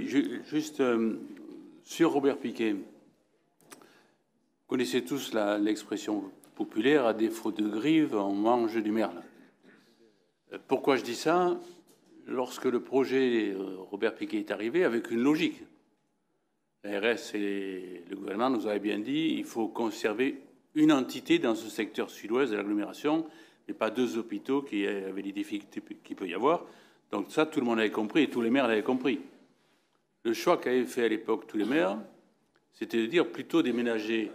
juste sur Robert Piquet. Vous connaissez tous l'expression populaire, à défaut de grive, on mange du merle. Pourquoi je dis ça? Lorsque le projet Robert Piquet est arrivé, avec une logique. L'ARS et le gouvernement nous avaient bien dit il faut conserver une entité dans ce secteur sud-ouest de l'agglomération, mais pas deux hôpitaux qui avaient les difficultés qu'il peut y avoir. Donc ça, tout le monde avait compris et tous les maires l'avaient compris. Le choix qu'avaient fait à l'époque tous les maires, c'était de dire plutôt déménager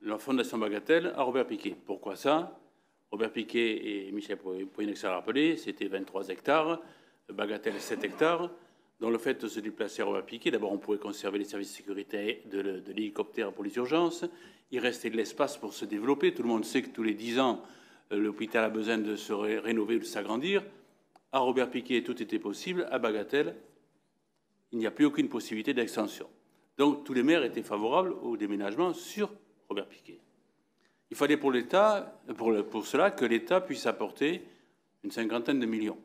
la Fondation Bagatelle à Robert Piquet. Pourquoi ça? Robert Piquet et Michel Poinex a rappelé, c'était 23 hectares, Bagatelle 7 hectares. Dans le fait de se déplacer à Robert Piquet, d'abord on pouvait conserver les services de sécurité de l'hélicoptère pour les urgences. Il restait de l'espace pour se développer. Tout le monde sait que tous les 10 ans, l'hôpital a besoin de se rénover ou de s'agrandir. À Robert Piquet, tout était possible. À Bagatelle, il n'y a plus aucune possibilité d'extension. Donc tous les maires étaient favorables au déménagement sur Robert Piquet. Il fallait pour l'État, pour cela, que l'État puisse apporter une cinquantaine de millions.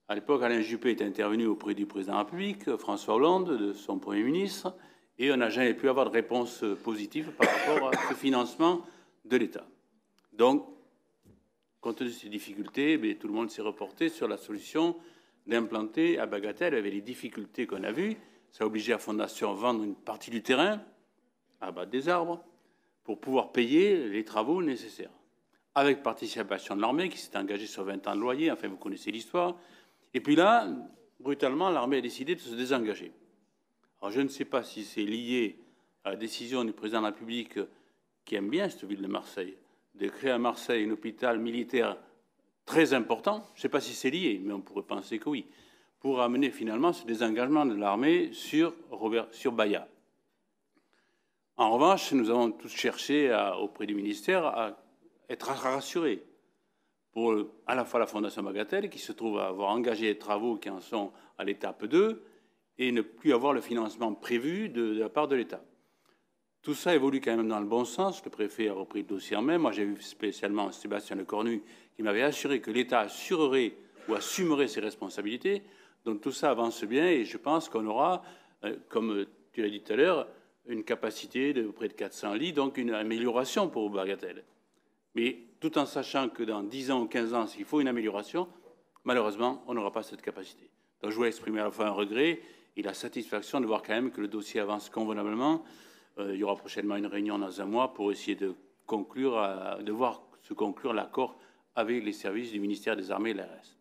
À l'époque, Alain Juppé est intervenu auprès du président de la République, François Hollande, de son Premier ministre, et on n'a jamais pu avoir de réponse positive par rapport à ce financement de l'État. Donc, compte tenu de ces difficultés, tout le monde s'est reporté sur la solution d'implanter à Bagatelle, avec les difficultés qu'on a vues. Ça a obligé la Fondation à vendre une partie du terrain, à abattre des arbres, pour pouvoir payer les travaux nécessaires. Avec participation de l'armée, qui s'est engagée sur 20 ans de loyer, enfin vous connaissez l'histoire. Et puis là, brutalement, l'armée a décidé de se désengager. Alors je ne sais pas si c'est lié à la décision du président de la République, qui aime bien cette ville de Marseille, de créer à Marseille un hôpital militaire très important. Je ne sais pas si c'est lié, mais on pourrait penser que oui, pour amener finalement ce désengagement de l'armée sur Baillat. En revanche, nous avons tous cherché auprès du ministère à être rassurés pour à la fois la Fondation Bagatelle, qui se trouve à avoir engagé des travaux qui en sont à l'étape 2, et ne plus avoir le financement prévu de la part de l'État. Tout ça évolue quand même dans le bon sens. Le préfet a repris le dossier en main. Moi, j'ai vu spécialement Sébastien Lecornu qui m'avait assuré que l'État assurerait ou assumerait ses responsabilités. Donc tout ça avance bien et je pense qu'on aura, comme tu l'as dit tout à l'heure, une capacité de près de 400 lits, donc une amélioration pour Bagatelle. Mais tout en sachant que dans 10 ans ou 15 ans, s'il faut une amélioration, malheureusement, on n'aura pas cette capacité. Donc je voulais exprimer à la fois un regret et la satisfaction de voir quand même que le dossier avance convenablement. Il y aura prochainement une réunion dans un mois pour essayer de conclure, de voir se conclure l'accord avec les services du ministère des Armées et de l'ARS.